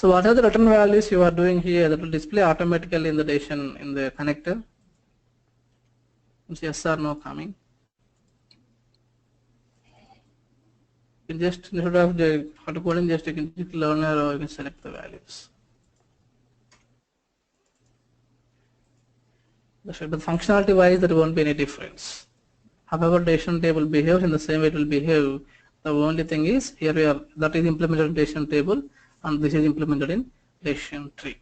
So what are the return values you are doing here that will display automatically in the decision in the connector? It's yes or no coming. You just instead of the auto coding, just you can click learner or you can select the values. The functionality wise there won't be any difference. However, decision table behaves in the same way it will behave. The only thing is here we are that is implemented in decision table and this is implemented in decision tree.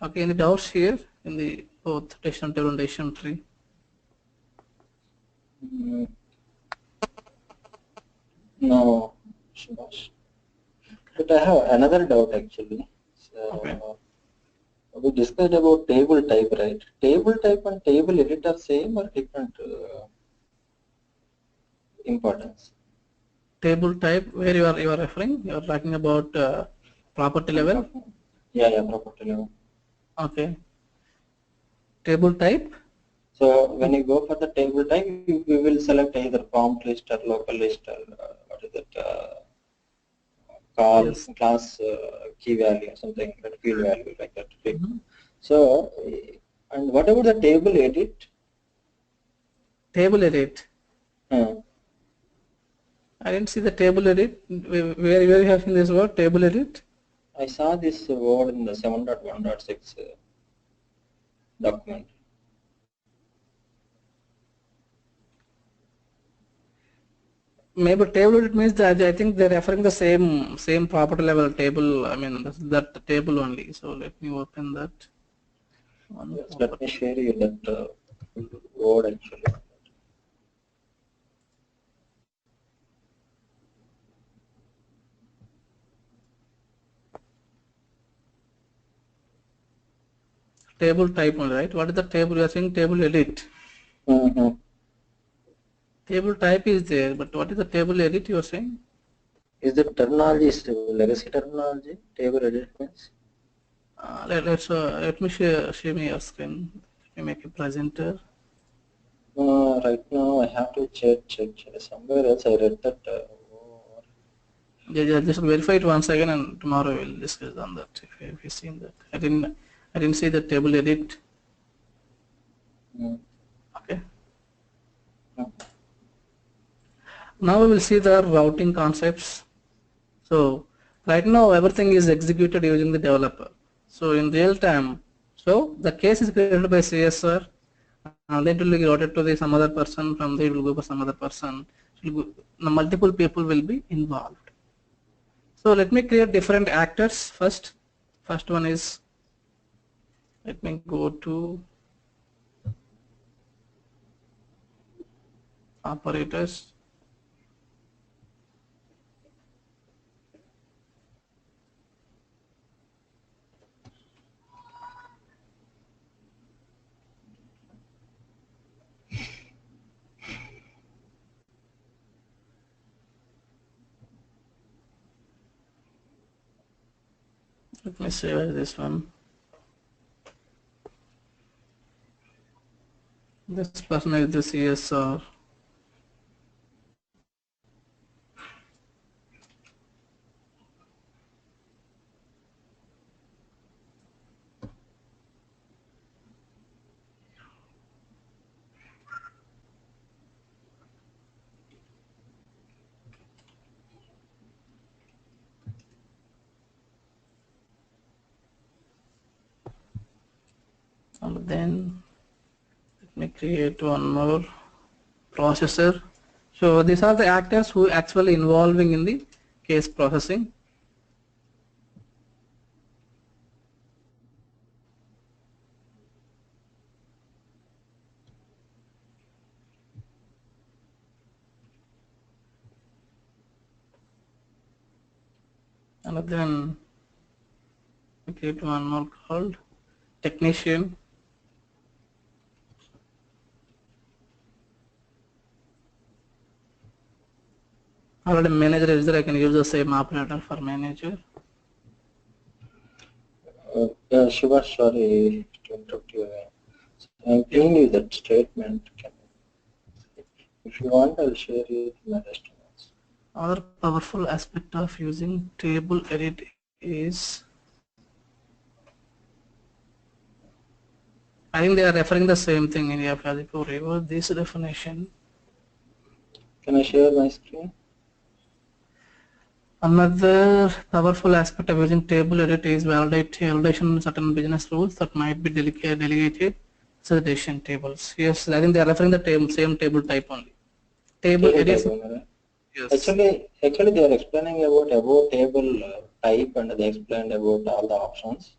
Okay, any doubts here in the both decision table and decision tree? No, Subhash. But I have another doubt actually. So, Okay. we discussed about table type, right? Table type and table edit are same or different importance? Table type where you are referring? You are talking about property level. Yeah, property level. Okay. Table type. So when you go for the table type, we will select either prompt list or local list or what is it? Call Yes. class key value or something, that field value like that. So, and what about the table edit? Table edit. I didn't see the table edit. Where you have seen this word table edit? I saw this word in the 7.1.6 document. Maybe table edit means that I think they're referring the same property level table. I mean that table only. So let me open that. Yes, let me share you that word actually. Table type only, right? What is the table? You are saying table edit. Table type is there, but what is the table edit you are saying? Is the terminology legacy terminology? Table edit means? Let me share me your screen. Let me make a presenter. Right now I have to check somewhere else. I read that. Yeah, just verify it once again, and tomorrow we'll discuss on that. If you've seen that, I didn't see the table edit. Okay. Now we will see the routing concepts. So right now everything is executed using the developer. So in real time, so the case is created by CSR, and then it will be routed to some other person. From there it will go for some other person. The multiple people will be involved. So let me create different actors first. First one is, let me go to operators. Let me save this one. This person is the CSR. And then let me create one more processor. So these are the actors who actually involving in the case processing. And then we create one more called technician. Already manager is there, I can use the same operator for manager. Subhash, sorry to interrupt you. I'm giving you that statement. If you want, I'll share you my estimates. Other powerful aspect of using table edit is, I think they are referring the same thing in here. If you revert this definition, Can I share my screen? another powerful aspect of using table edit is validation of certain business rules that might be delegated to the decision tables. Yes, I think they are referring the same table type only. Table edits. Type only, right? Yes. Actually, they are explaining about table type, and they explained about all the options.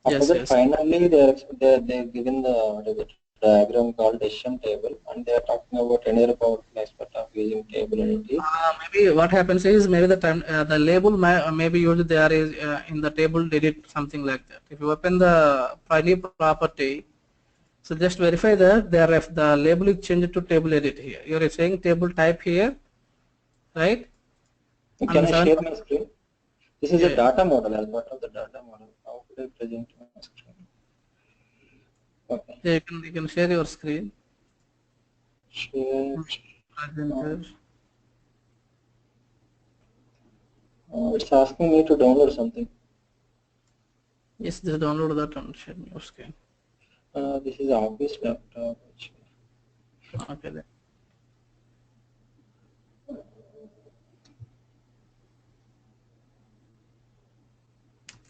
After Yes, that, yes. finally, they're given the diagram called decision table, and they are talking about another powerful aspect of using table edit. Maybe what happens is maybe the label may be used there is in the table edit, something like that. If you open the new property, so just verify that the label is changed to table edit here. You are saying table type here, right? Can I share my screen? This is a data model, as part of the data model. How could I present my screen? Okay. Yeah, you can share your screen. Share. Presenter. It's asking me to download something. Yes, just download that and share your screen. This is Office laptop. Okay then.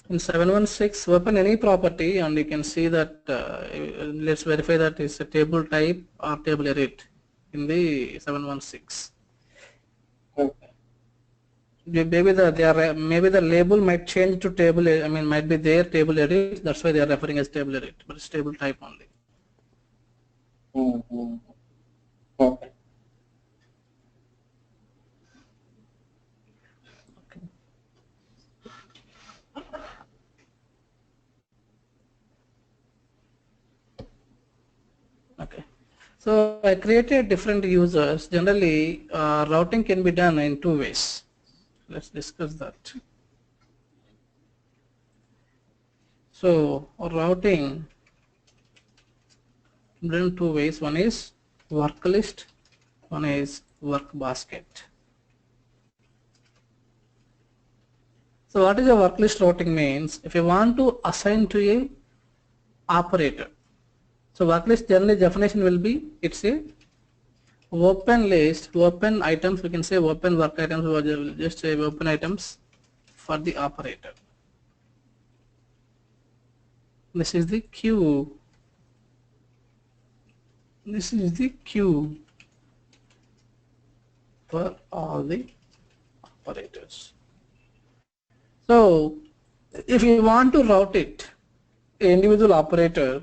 In 716, open any property and you can see that, let's verify that it's a table type or table edit in the 716. Okay. Maybe the label might change to table, might be there table edit, that's why they are referring as table edit, but it's table type only. Okay. Okay. So I created different users. Generally, routing can be done in two ways. Let's discuss that. So routing done in two ways. One is work list, one is work basket. So what is a work list routing means? If you want to assign to a operator, so work list generally definition will be, it's a open list, open items, we can say open work items, or we'll just say open items for the operator. This is the queue. This is the queue for all the operators. So if you want to route it, individual operator,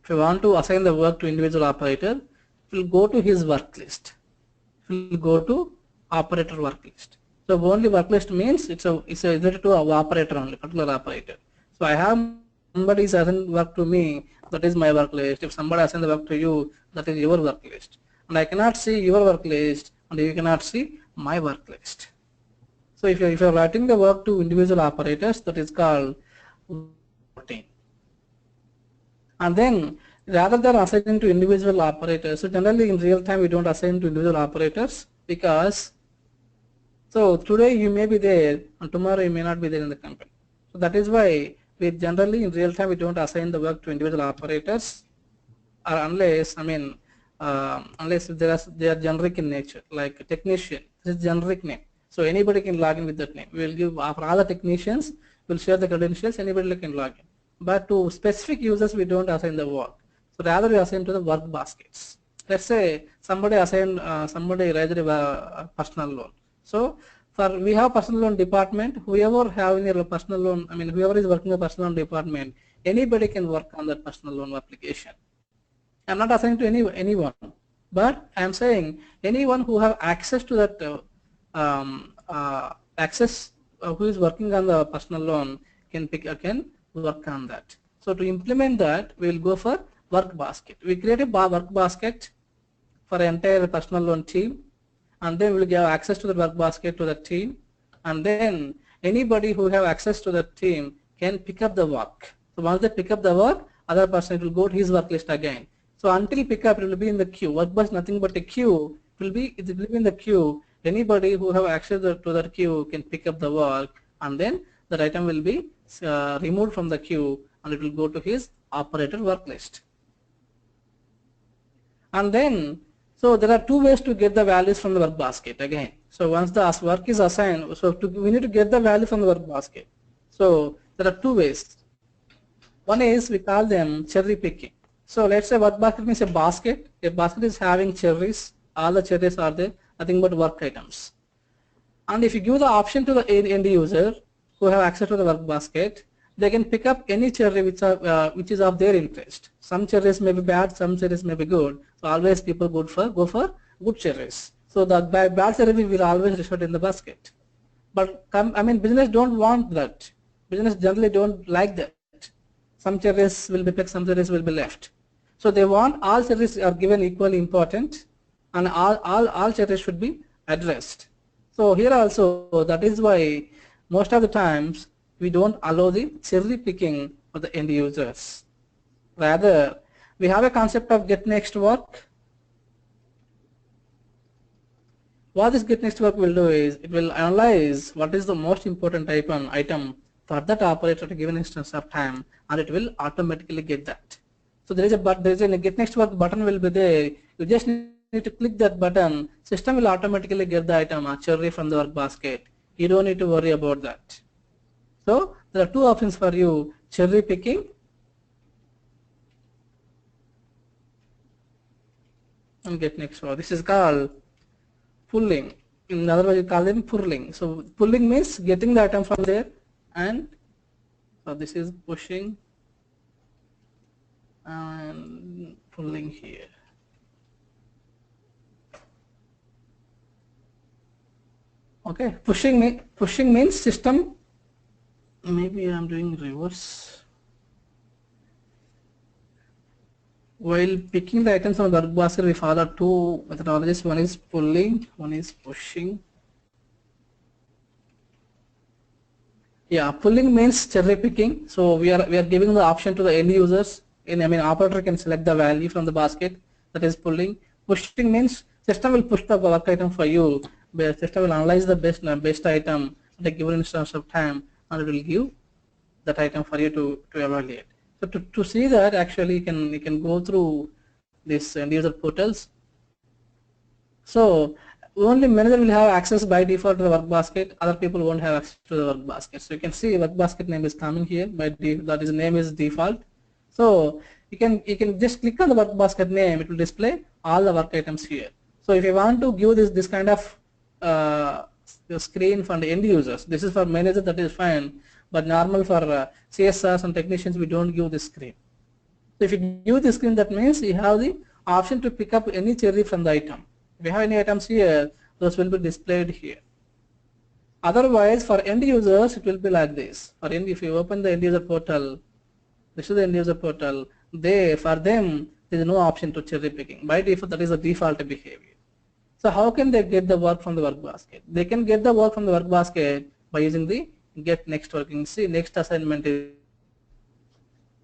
if you want to assign the work to individual operator, it will go to his work list. It will go to operator work list. So only work list means it's related to our operator only, particular operator. So I have somebody assigned work to me, that is my work list. If somebody assigns the work to you, that is your work list. And I cannot see your work list and you cannot see my work list. So if you are writing the work to individual operators, that is called routing. And then rather than assigning to individual operators, so generally in real time we don't assign to individual operators, because so today you may be there and tomorrow you may not be there in the company. So that is why we generally in real time we don't assign the work to individual operators, or unless unless they are generic in nature, like technician. This is generic name. So anybody can log in with that name. We will give for all the technicians, we'll share the credentials, anybody can log in. But to specific users we don't assign the work. So rather we assign to the work baskets. Let's say somebody assigned somebody raised a personal loan. So we have personal loan department, whoever having a personal loan, whoever is working in the personal loan department, anybody can work on that personal loan application. I'm not assigning to anyone, but I'm saying anyone who have access to that who is working on the personal loan can work on that. So to implement that, we will go for work basket. We create a work basket for the entire personal loan team, and then we'll give access to the work basket to the team, and then anybody who have access to the team can pick up the work. So once they pick up the work, other person will go to his work list again. So until pick up, it will be in the queue. Work bus nothing but a queue. It will be in the queue. Anybody who have access to that queue can pick up the work, and then that item will be removed from the queue and it will go to his operator work list. And then, so there are two ways to get the values from the work basket again. So once the work is assigned, so we need to get the value from the work basket. So there are two ways. One is we call them cherry picking. So let's say work basket means a basket. A basket is having cherries. All the cherries are there, nothing but work items. And if you give the option to the end user who have access to the work basket, they can pick up any cherry which is of their interest. Some cherries may be bad, some cherries may be good. So always people go for good cherries. So the bad cherry will always result in the basket. But business don't want that. Business generally don't like that. Some cherries will be picked, some cherries will be left. So they want all cherries are given equally important, and all cherries should be addressed. So here also, that is why most of the times we don't allow the cherry picking for the end users. Rather, we have a concept of get next work. What this get next work will do is it will analyze what is the most important item for that operator at a given instance of time, and it will automatically get that. So there is a get next work button will be there. You just need to click that button. System will automatically get the item cherry from the work basket. You don't need to worry about that. So there are two options for you: cherry picking and get next work. This is called pulling. In other words, you call them pulling. So pulling means getting the item from there, and so this is pushing and pulling here. Okay, pushing means system. Maybe I'm doing reverse. While picking the items from the work basket, we follow two methodologies. One is pulling, one is pushing. Yeah, pulling means cherry picking. So we are giving the option to the end users. Operator can select the value from the basket. That is pulling. Pushing means system will push the work item for you. The system will analyze the best item at a given instance of time, and it will give that item for you to evaluate. So to see that, actually you can go through this end user portals. So only manager will have access by default to the work basket. Other people won't have access to the work basket. So you can see work basket name is coming here. That is name is default. So you can just click on the work basket name. It will display all the work items here. So if you want to give this kind of screen for the end users, this is for manager, that is fine. But normal for CSRs and technicians, we don't give this screen. So if you give this screen, that means you have the option to pick up any cherry from the item. If you have any items here, those will be displayed here. Otherwise, for end users, it will be like this. If you open the end user portal, this is the end user portal. For them, there is no option to cherry picking. By default, that is the default behavior. So how can they get the work from the work basket? They can get the work from the work basket by using the get next work. You can see next assignment is,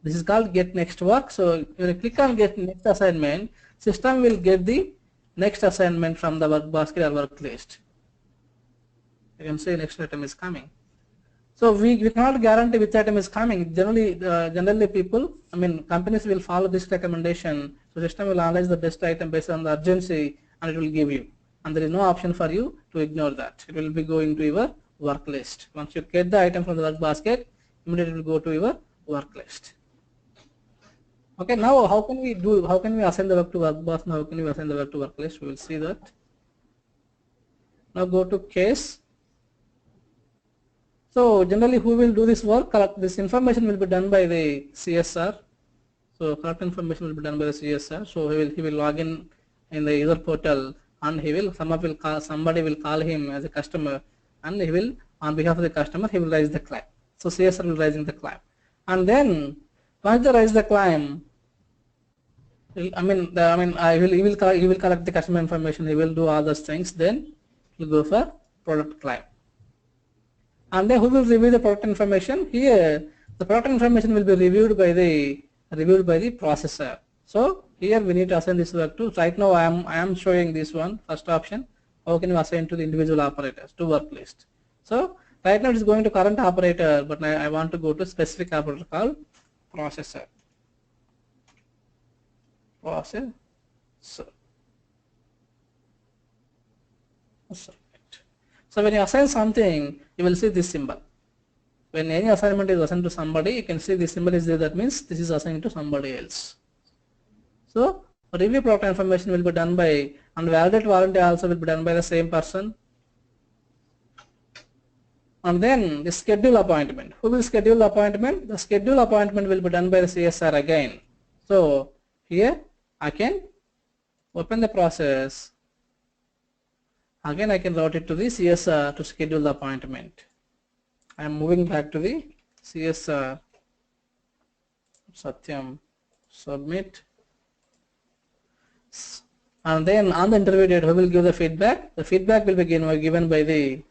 this is called get next work. So when you click on get next assignment, system will get the next assignment from the work basket or work list. You can say next item is coming. So we cannot guarantee which item is coming. Generally people, companies will follow this recommendation. So system will analyze the best item based on the urgency, and it will give you. And there is no option for you to ignore that. It will be going to your work list. Once you get the item from the work basket, immediately it will go to your work list. Okay, now how can we assign the work to work basket? How can we assign the work to work list? We will see that. Now go to case. So generally who will do this work? This information will be done by the CSR. So correct information will be done by the CSR. So he will log in the user portal, and somebody will call him as a customer, and he will, on behalf of the customer, he will raise the claim. So CSR will raise the claim, and then once they raise the claim, he will collect the customer information. He will do all those things. Then he will go for product claim, and then who will review the product information? Here the product information will be reviewed by the processor. So here we need to assign this work to. Right now I am showing this one, first option. How can you assign to the individual operators to work list? So Right now it is going to current operator, but I want to go to specific operator called processor. Processor. So when you assign something, you will see this symbol. When any assignment is assigned to somebody, you can see this symbol is there. That means this is assigned to somebody else. So review product information will be done by, and validate warranty also will be done by the same person. And then the schedule appointment. Who will schedule the appointment? The schedule appointment will be done by the CSR again. So here I can open the process. Again I can route it to the CSR to schedule the appointment. I am moving back to the CSR. Satyam, submit. And then on the interview date, who will give the feedback? The feedback will be given by the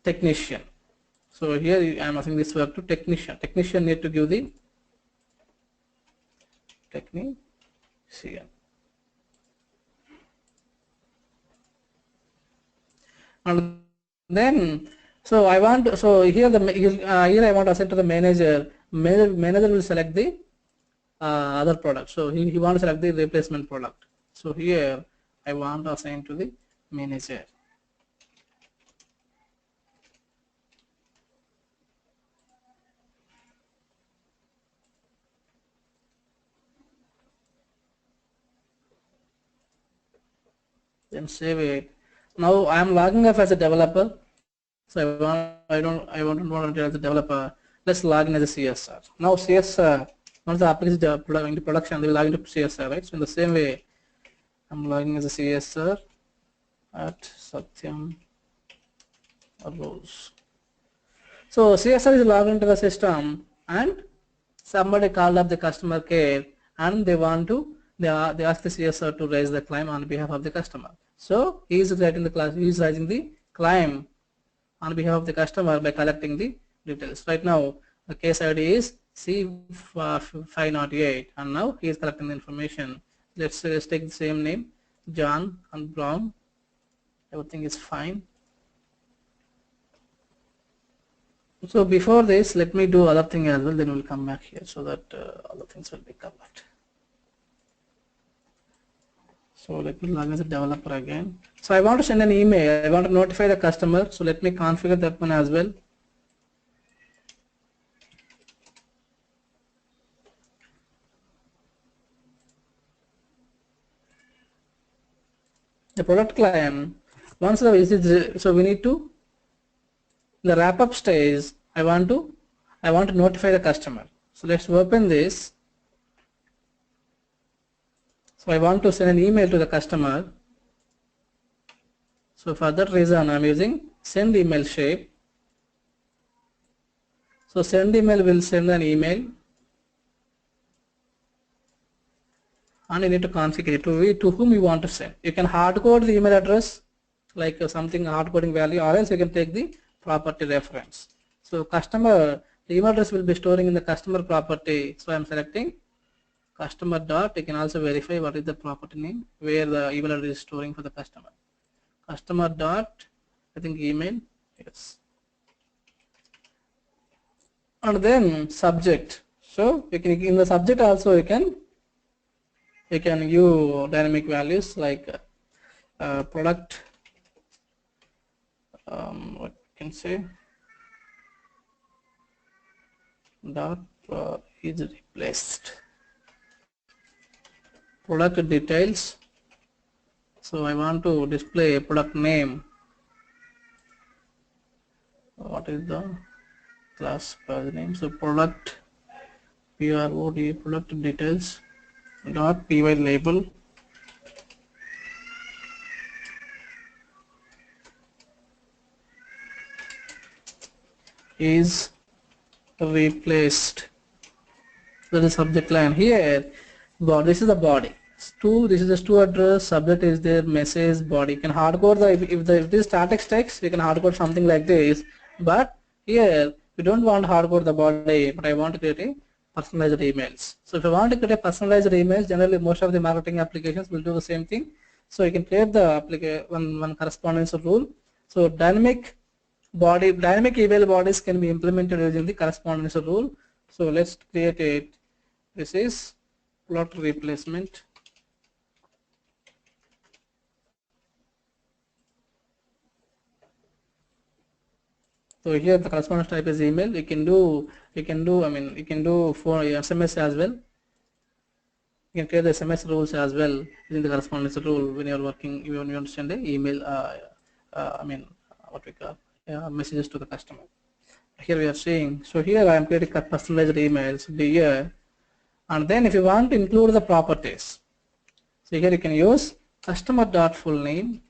technician. So here I am asking this work to technician. Technician need to give the technician. And then so I want, so here here I want to assign to the manager. Manager will select the other product. So he want to select the replacement product. So here I want to assign to the manager. Then save it. Now I am logging off as a developer. So I don't want to as a developer. Let's log in as a CSR. Now CSR, once the application is into production, they will log into CSR, right? So in the same way, I'm logging as a CSR at Satyam Rose. So CSR is logged into the system, and somebody called up the customer care, and they ask the CSR to raise the claim on behalf of the customer. So he is raising the claim on behalf of the customer by collecting the details. Right now the case ID is C508, and now he is collecting the information. Let's take the same name, John and Brown. Everything is fine. So before this, let me do other thing as well, then we'll come back here so that other things will be covered. So let me log as a developer again. So I want to send an email. I want to notify the customer. So let me configure that one as well. The product claim. Once the visit, so we need to, the wrap up stage, I want to notify the customer. So let's open this. So I want to send an email to the customer. So for that reason I am using send email shape. So send email will send an email, and you need to configure to whom you want to send. You can hard code the email address like something hard coding value, or else you can take the property reference. So customer, the email address will be storing in the customer property. So I am selecting customer dot. You can also verify what is the property name where the email address is storing for the customer. Customer dot, I think email, yes. And then subject. So you can, in the subject also you can use dynamic values like product, what you can say, dot is replaced. Product details. So I want to display a product name. What is the class name? So product PROD, product details dot py label is replaced. That is subject line. Here, this is the body. This is the store address. Subject is their message body. You can hardcode if this is static text, you can hardcode something like this. But here we don't want to hardcode the body, but I want to create a personalized emails. So if you want to create a personalized emails, generally most of the marketing applications will do the same thing. So you can create the one correspondence rule. So dynamic eval bodies can be implemented using the correspondence rule. So let's create it. This is plot replacement. So here the correspondence type is email. You can do for SMS as well. You can create the SMS rules as well using the correspondence rule when you are working, when you understand the email, what we call messages to the customer. Here we are seeing, so here I am creating personalized emails here, and then if you want to include the properties, so here you can use customer.fullname,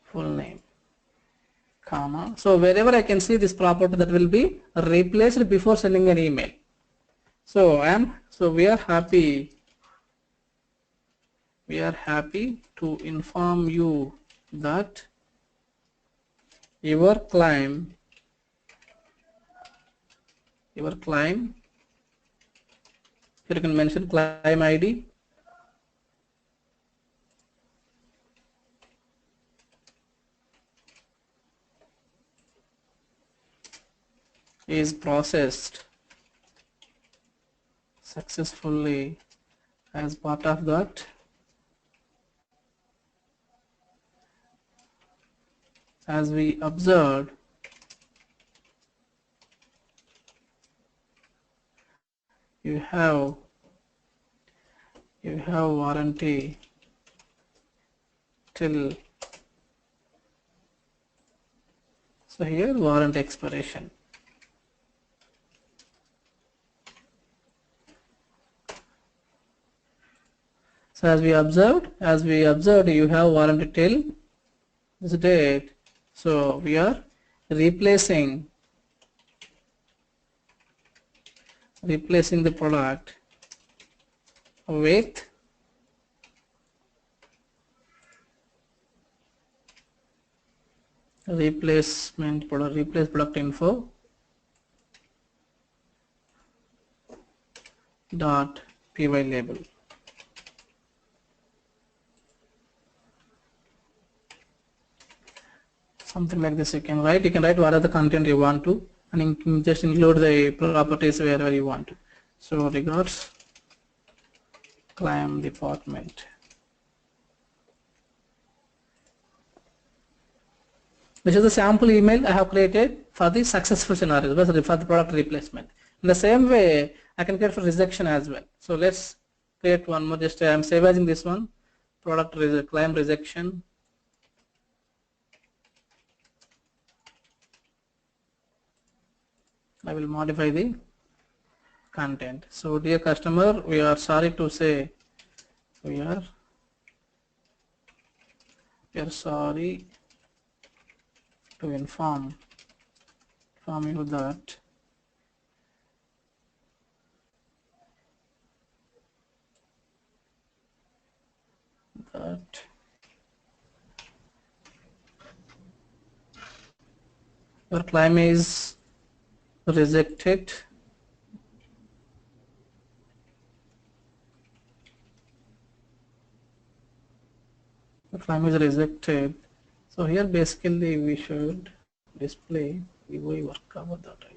full name, comma. So wherever I can see this property, that will be replaced before sending an email. So we are happy to inform you that your claim here you can mention claim ID, is processed successfully. As part of that, as we observed, you have warranty till, so here warranty expiration. So as we observed, you have warranty till this date. So we are replacing the product with replace product info dot py label. Something like this you can write what are the content you want to, and you can just include the properties wherever you want to. So regards claim department. This is the sample email I have created for the successful scenario, for the product replacement. In the same way, I can create for rejection as well. So let's create one more. Just I am saving this one, claim rejection. I will modify the content. So dear customer, we are sorry to say, we are sorry to inform you that your claim is rejected So here basically we should display UI work cover that ID.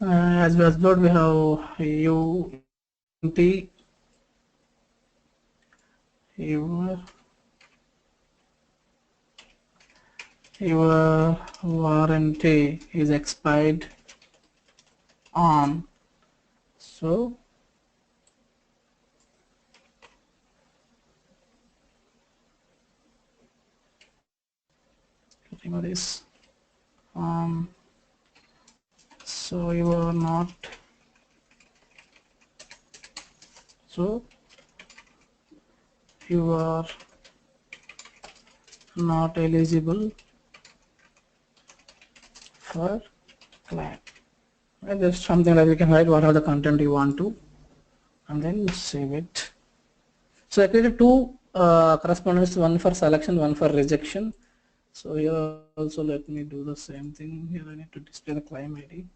As we observed, we have your warranty is expired on, so remove this. So you are not, so you are not eligible for claim. Just something like you can write what are the content you want to, and then save it. So I created two correspondence, one for selection, one for rejection. So here also let me do the same thing. Here I need to display the claim ID.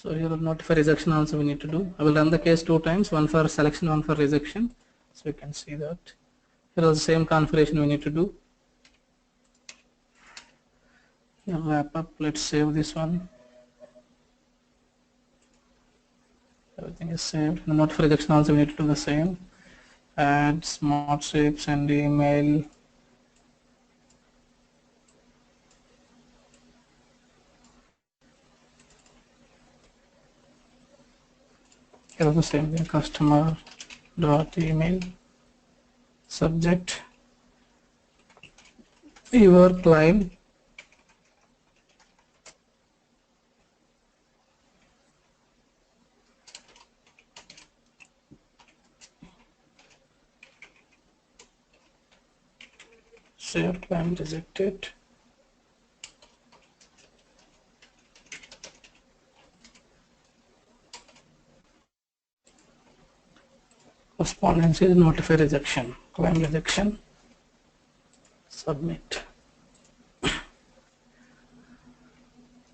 So here notify rejection also we need to do. I will run the case 2 times, one for selection, one for rejection. So you can see that. Here is the same configuration we need to do. Here wrap up, let's save this one. Everything is saved. The notify rejection also we need to do the same. Add smart shapes and email. Here is the same thing, customer dot email subject your claim save claim rejected. Correspondence is notify rejection, claim rejection, submit.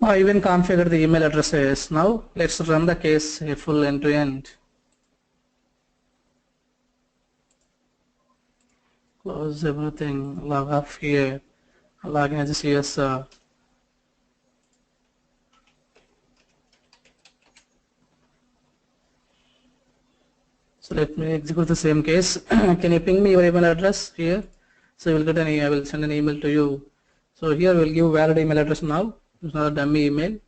I even configured the email addresses. Now let's run the case a full end to end. Close everything, log off here, log in as a CSR. So let me execute the same case. Can you ping me your email address here? So you will get an email. I will send an email to you. So here we'll give valid email address now. It's not a dummy email.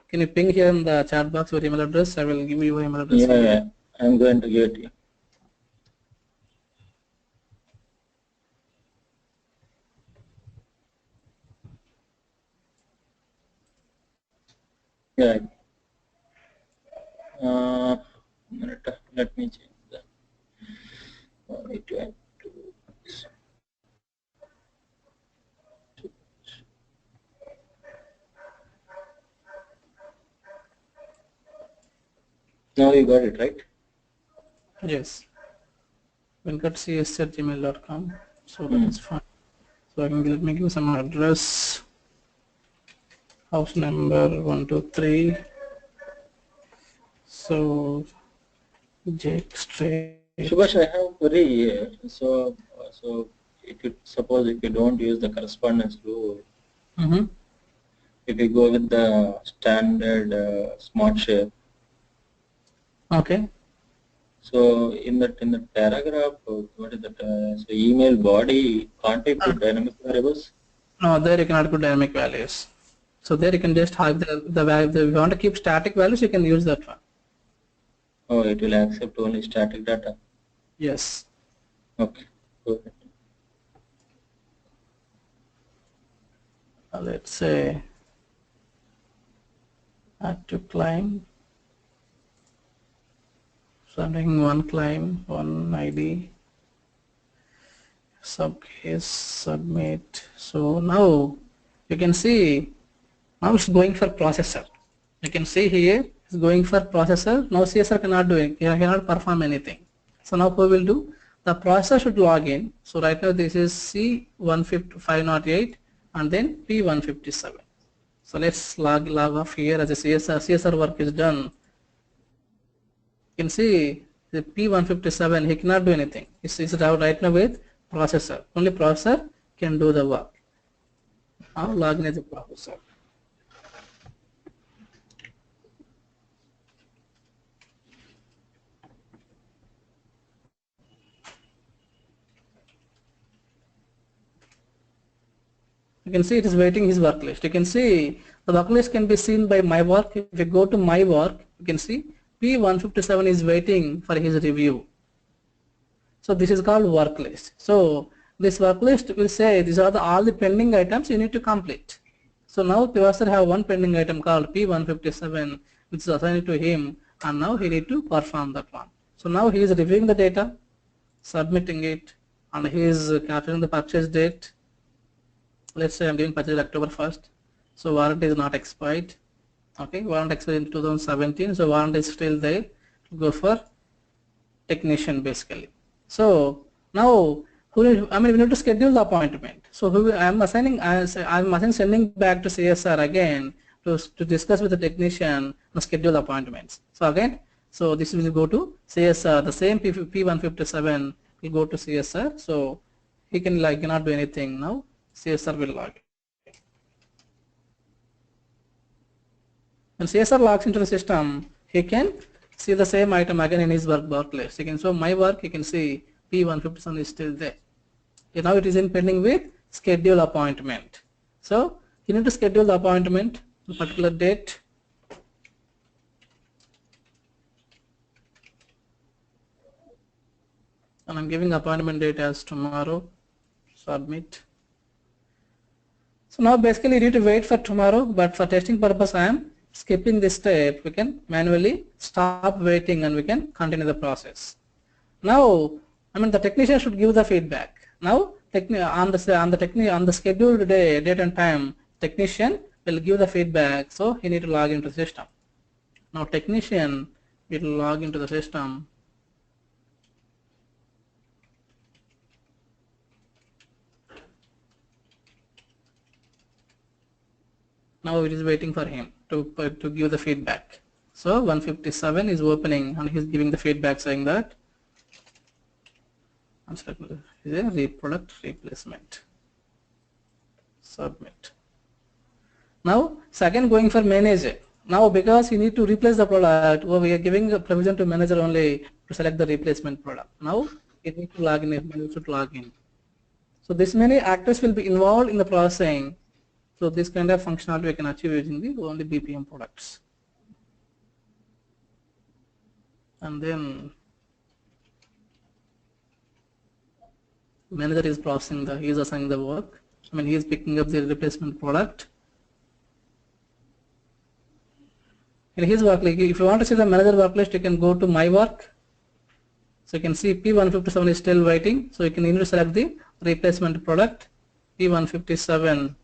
Can you ping here in the chat box your email address? I will give you your email address. Yeah, I'm going to get you. Yeah. Let me change that. Now you got it, right? Yes. venkatcs@gmail.com. So that is fine. So let me give some address. House number 123. So Jake Street. Subhash, I have a query here. So if you suppose if you don't use the correspondence rule, if you go with the standard smart shape. Okay. So in the paragraph, what is that? So email body, can't I put dynamic variables? No, there you cannot put dynamic values. So there you can just have the value. If you want to keep static values, you can use that one. Oh, it will accept only static data. Yes. Okay. Go ahead. Let's say add to claim. So I'm taking one claim, one ID, subcase, submit. So now you can see now it's going for processor. You can see here it's going for processor. Now CSR cannot do it. Cannot perform anything. So now what we'll do? The processor should log in. So right now this is C10508 and then P157. So let's log off here as a CSR. CSR work is done. You can see the P157, he cannot do anything. It's right now with processor. Only processor can do the work. Now login as a processor. You can see it is waiting his work list. You can see the work list can be seen by my work. If you go to my work, you can see P157 is waiting for his review. So this is called work list. So this work list will say these are all the pending items you need to complete. So now Pivarsar have one pending item called P157 which is assigned to him, and now he need to perform that one. So now he is reviewing the data, submitting it, and he is capturing the purchase date. Let's say I'm doing purchase October 1st. So warranty is not expired. Okay, warranty expired in 2017. So warranty is still there. Go for technician basically. So now we need to schedule the appointment. So I'm assigning sending back to CSR again to discuss with the technician and schedule appointments. So again, so this will go to CSR. The same P157 will go to CSR. So he cannot do anything now. CSR will log. When CSR logs into the system, he can see the same item again in his work list. You can show my work. You can see P157 is still there. Now it is in pending with schedule appointment. So you need to schedule the appointment on a particular date. And I'm giving appointment date as tomorrow. Submit. So now basically you need to wait for tomorrow, but for testing purpose I am skipping this step. We can manually stop waiting and we can continue the process. Now the technician should give the feedback. Now on the scheduled date and time, technician will give the feedback, so he need to log into the system. Now technician will log into the system. Now it is waiting for him to give the feedback. So 157 is opening and he is giving the feedback saying that is a product replacement. Submit. Now second going for manager. Now because you need to replace the product, we are giving a provision to manager only to select the replacement product. Now you need to log in, manager should log in. So this many actors will be involved in the processing. So this kind of functionality we can achieve using the only BPM products. And then manager is processing he is assigning the work. He is picking up the replacement product. In his work, if you want to see the manager work list, you can go to my work. So you can see P157 is still waiting. So you can need to select the replacement product P157.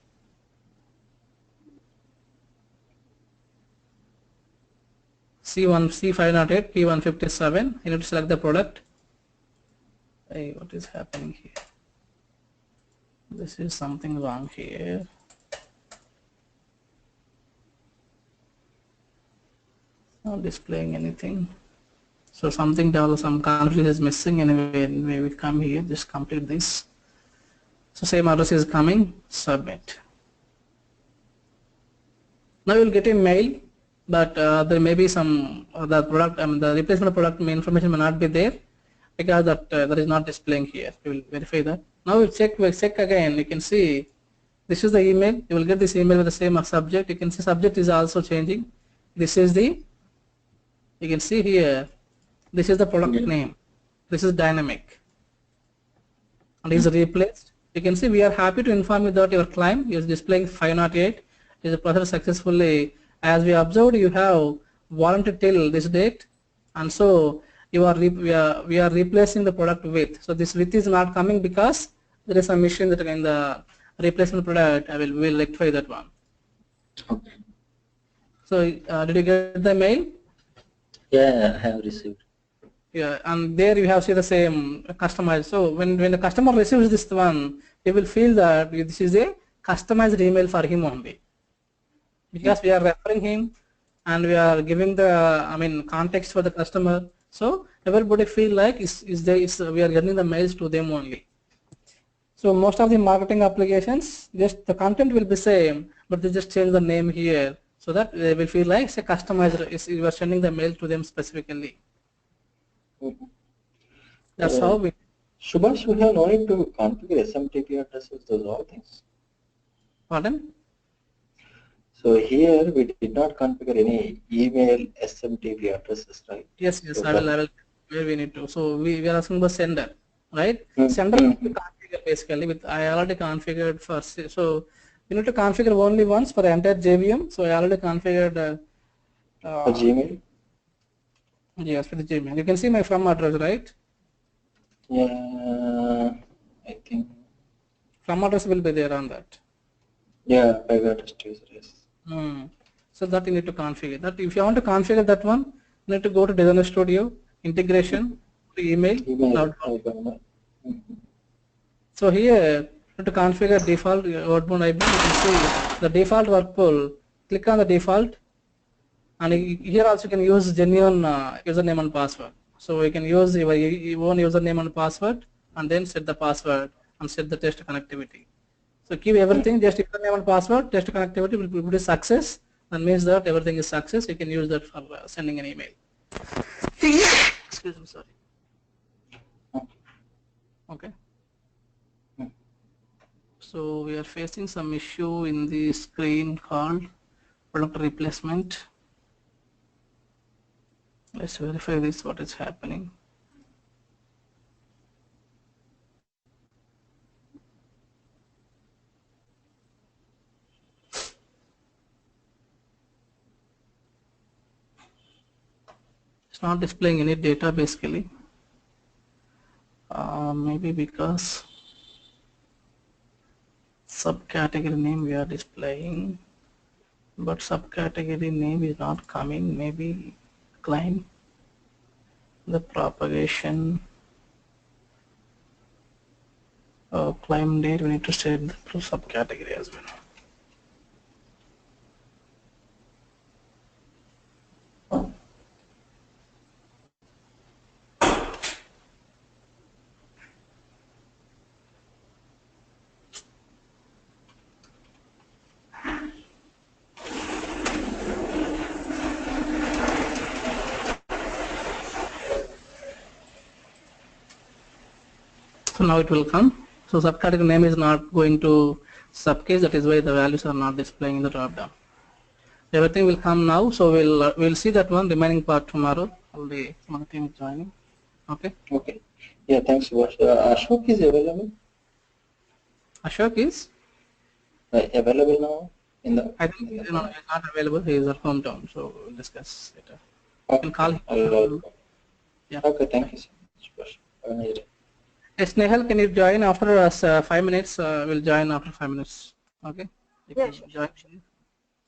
C508 P157. You need to select the product. Hey, what is happening here? This is something wrong here. Not displaying anything. So some config is missing. Anyway, we come here, just complete this. So same address is coming. Submit. Now you will get a mail, but there may be some the product. The replacement product information may not be there because that is not displaying here. We will verify that. Now we check again. You can see this is the email. You will get this email with the same subject. You can see subject is also changing. This is the, you can see here, this is the product name. This is dynamic and is replaced. You can see we are happy to inform you that your claim is displaying 508 is processed successfully. As we observed, you have warranty till this date, and so we are replacing the product with. So this with is not coming because there is some issue that in the replacement product. We will rectify that one. Okay. So did you get the mail? Yeah, I have received. Yeah, and there you have see the same customized. So when the customer receives this one, he will feel that this is a customized email for him only, because we are referring him and we are giving the context for the customer. So everybody feel like we are getting the mails to them only. So most of the marketing applications, just the content will be same, but they just change the name here, so that they will feel like it's a customized. You are sending the mail to them specifically. That's how we. Subhash, we have no need to configure SMTP addresses, those all things. Pardon? So here we did not configure any email SMTP addresses, right? Yes, So I will, where we need to. So we are asking the sender, right? Sender Mm-hmm. configure basically with, I already configured for, so you need to configure only once for the entire JVM. So I already configured For Gmail? yes, for the Gmail. You can see my from address, right? Yeah, I think. From address will be there on that. Yeah, I got it, yes. So that you need to configure. That if you want to configure that one, you need to go to Designer Studio, integration, to email. So here to configure default outbound IB, you can see the default workflow. Click on the default, and here also you can use genuine username and password. So you can use your own username and password, and then set the password and set the test connectivity. So keep everything, just username and password, test connectivity will be success. That means that everything is success. You can use that for sending an email. Excuse me, sorry. Okay. So we are facing some issue in the screen called product replacement. Let's verify this, what is happening. It's not displaying any data basically. Maybe because subcategory name we are displaying, but subcategory name is not coming. Maybe claim the propagation claim date. We need to set the subcategory as well. So now it will come. So subcategory name is not going to subcase. That is why the values are not displaying in the drop down. Everything will come now. So we'll see that one remaining part tomorrow. Only some team is joining. Okay. Okay. Yeah. Thanks, Subhash. Ashok is available. Ashok is available now in the. I think he's not available. He is at hometown. So we'll discuss later. Okay. You can call him. Yeah. Okay. Thank you so much, Subhash. Have a nice day. Yes, Nehal, can you join after 5 minutes? We'll join after 5 minutes. Okay? Yes, sure. Join.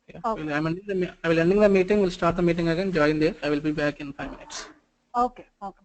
Yeah. Okay. I will ending the meeting. We'll start the meeting again. Join there. I will be back in 5 minutes. Okay. Okay.